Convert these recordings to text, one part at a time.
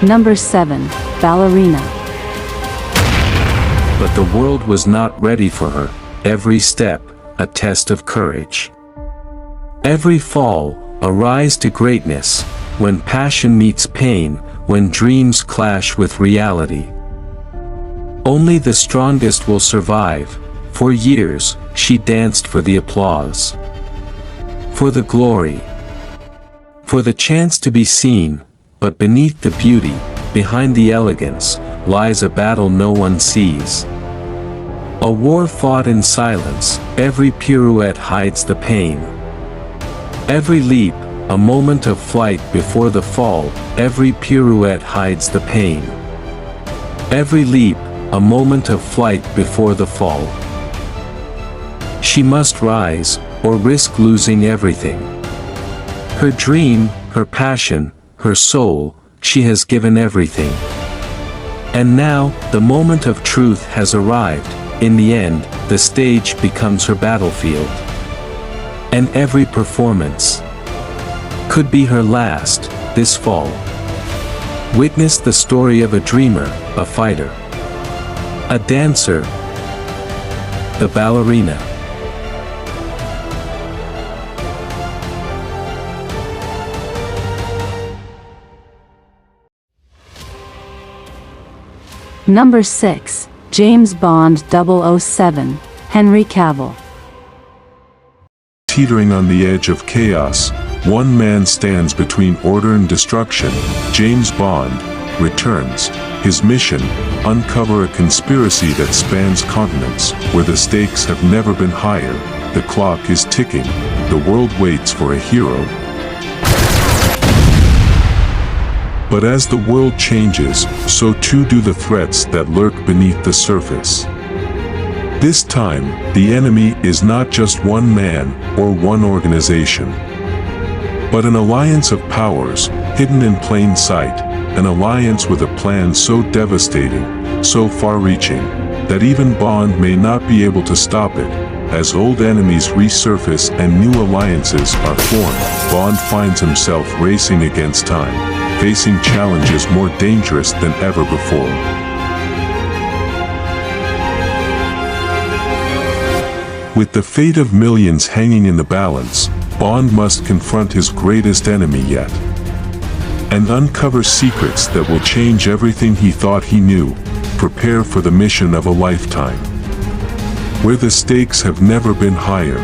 Number 7. Ballerina. But the world was not ready for her, every step, a test of courage. Every fall, a rise to greatness, when passion meets pain, when dreams clash with reality. Only the strongest will survive. For years, she danced for the applause, for the glory, for the chance to be seen, but beneath the beauty, behind the elegance, lies a battle no one sees. A war fought in silence, every pirouette hides the pain. Every leap, a moment of flight before the fall, every pirouette hides the pain. Every leap, a moment of flight before the fall. She must rise, or risk losing everything. Her dream, her passion, her soul, she has given everything. And now, the moment of truth has arrived. In the end, the stage becomes her battlefield. And every performance could be her last, this fall. Witness the story of a dreamer, a fighter, a dancer, the ballerina. Number 6. James Bond 007, Henry Cavill. Teetering on the edge of chaos, one man stands between order and destruction. James Bond returns. His mission: uncover a conspiracy that spans continents, where the stakes have never been higher. The clock is ticking. The world waits for a hero. But as the world changes, so too do the threats that lurk beneath the surface. This time, the enemy is not just one man or one organization, but an alliance of powers, hidden in plain sight, an alliance with a plan so devastating, so far-reaching, that even Bond may not be able to stop it. As old enemies resurface and new alliances are formed, Bond finds himself racing against time, facing challenges more dangerous than ever before. With the fate of millions hanging in the balance, Bond must confront his greatest enemy yet, and uncover secrets that will change everything he thought he knew. Prepare for the mission of a lifetime, where the stakes have never been higher,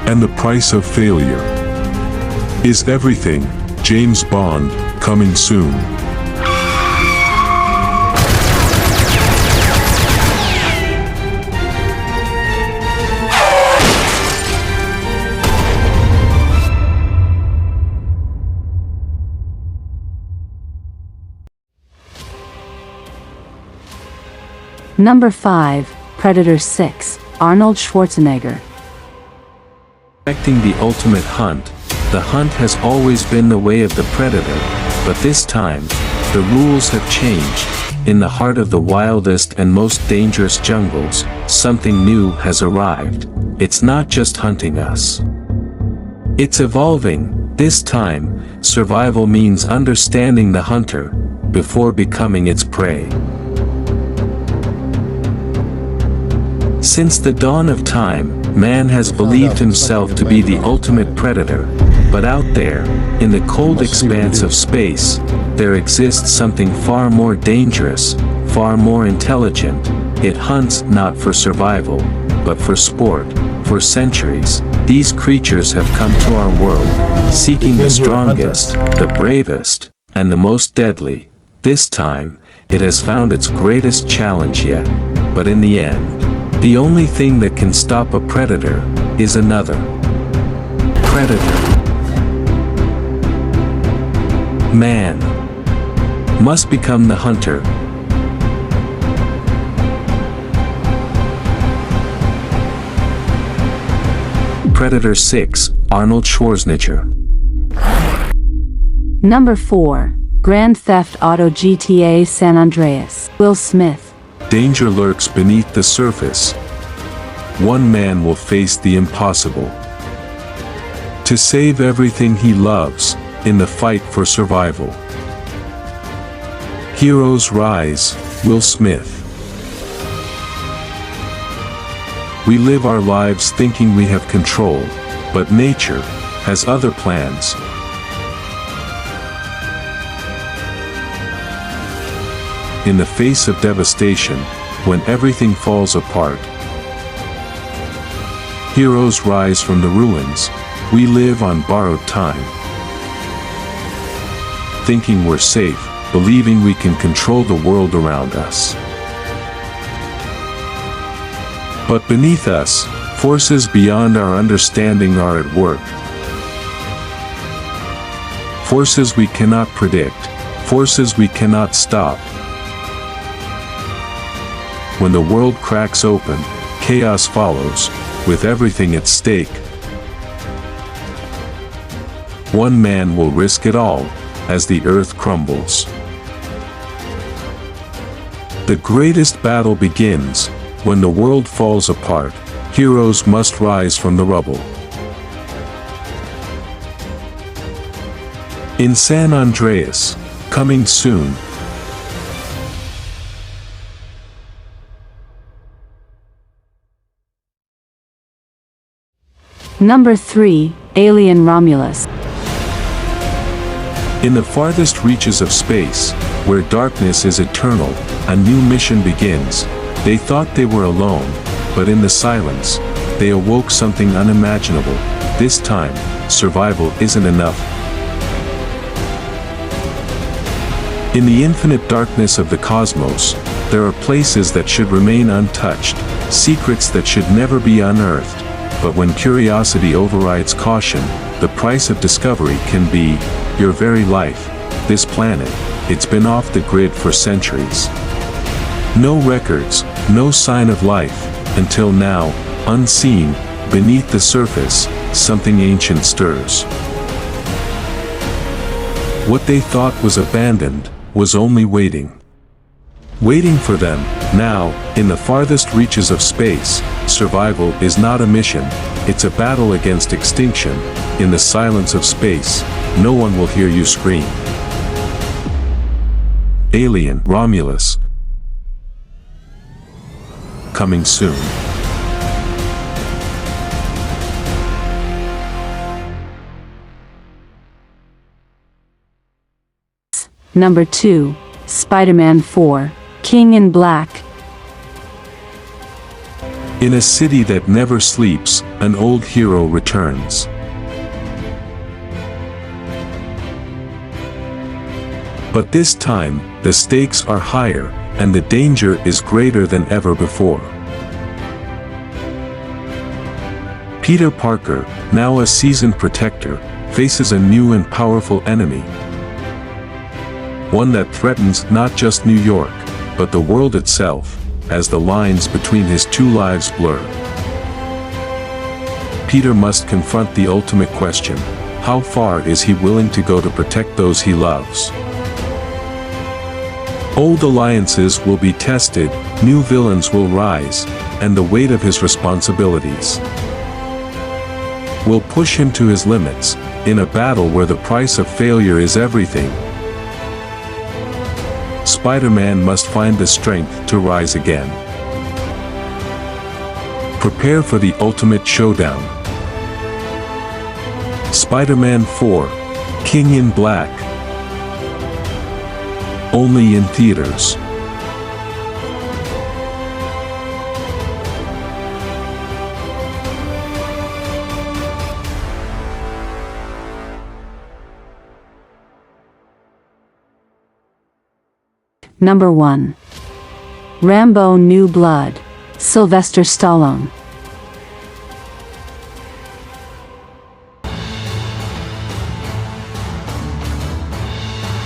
and the price of failure is everything. James Bond, coming soon. Number 5. Predator 6, Arnold Schwarzenegger. Expecting the ultimate hunt, the hunt has always been the way of the predator, but this time, the rules have changed. In the heart of the wildest and most dangerous jungles, something new has arrived. It's not just hunting us. It's evolving. This time, survival means understanding the hunter before becoming its prey. Since the dawn of time, man has believed himself to be the ultimate predator. But out there, in the cold expanse of space, there exists something far more dangerous, far more intelligent. It hunts not for survival, but for sport. For centuries, these creatures have come to our world, seeking the strongest, the bravest, and the most deadly. This time, it has found its greatest challenge yet. But in the end, the only thing that can stop a predator is another predator. Man must become the hunter. Predator 6, Arnold Schwarzenegger. Number 4. Grand Theft Auto GTA San Andreas, Will Smith. Danger lurks beneath the surface. One man will face the impossible to save everything he loves in the fight for survival. Heroes rise, Will Smith. We live our lives thinking we have control, but nature has other plans. In the face of devastation, when everything falls apart, heroes rise from the ruins. We live on borrowed time, thinking we're safe, believing we can control the world around us. But beneath us, forces beyond our understanding are at work. Forces we cannot predict, forces we cannot stop. When the world cracks open, chaos follows, with everything at stake. One man will risk it all, as the earth crumbles. The greatest battle begins, when the world falls apart, heroes must rise from the rubble. In San Andreas, coming soon. Number 3, Alien Romulus. In the farthest reaches of space, where darkness is eternal, a new mission begins. They thought they were alone, but in the silence, they awoke something unimaginable. This time, survival isn't enough. In the infinite darkness of the cosmos, there are places that should remain untouched, secrets that should never be unearthed. But when curiosity overrides caution, the price of discovery can be your very life. This planet, it's been off the grid for centuries. No records, no sign of life, until now, unseen, beneath the surface, something ancient stirs. What they thought was abandoned, was only waiting. Waiting for them. Now, in the farthest reaches of space, survival is not a mission, it's a battle against extinction. In the silence of space, no one will hear you scream. Alien Romulus. Coming soon. Number 2, SpiderMan 4, King in Black. In a city that never sleeps, an old hero returns. But this time, the stakes are higher, and the danger is greater than ever before. Peter Parker, now a seasoned protector, faces a new and powerful enemy. One that threatens not just New York, but the world itself, as the lines between his two lives blur. Peter must confront the ultimate question: how far is he willing to go to protect those he loves? Old alliances will be tested, new villains will rise, and the weight of his responsibilities will push him to his limits, in a battle where the price of failure is everything. Spider-Man must find the strength to rise again. Prepare for the ultimate showdown. Spider-Man 4, King in Black. Only in theaters. Number 1, Rambo New Blood, Sylvester Stallone.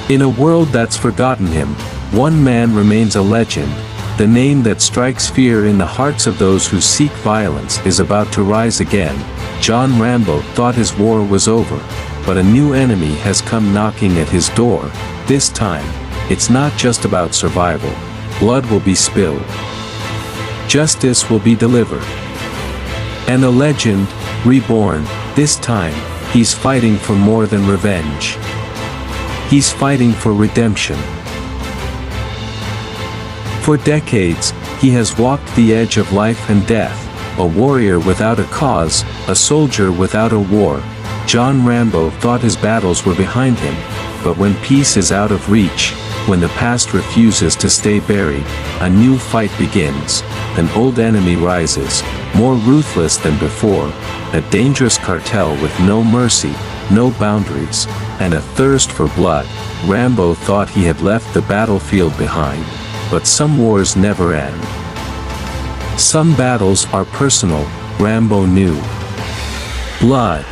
In a world that's forgotten him, one man remains a legend. The name that strikes fear in the hearts of those who seek violence is about to rise again. John Rambo thought his war was over, but a new enemy has come knocking at his door. This time, it's not just about survival. Blood will be spilled. Justice will be delivered. And a legend, reborn. This time, he's fighting for more than revenge. He's fighting for redemption. For decades, he has walked the edge of life and death, a warrior without a cause, a soldier without a war. John Rambo thought his battles were behind him, but when peace is out of reach, when the past refuses to stay buried, a new fight begins. An old enemy rises, more ruthless than before, a dangerous cartel with no mercy, no boundaries, and a thirst for blood. Rambo thought he had left the battlefield behind, but some wars never end. Some battles are personal, Rambo knew. Blood.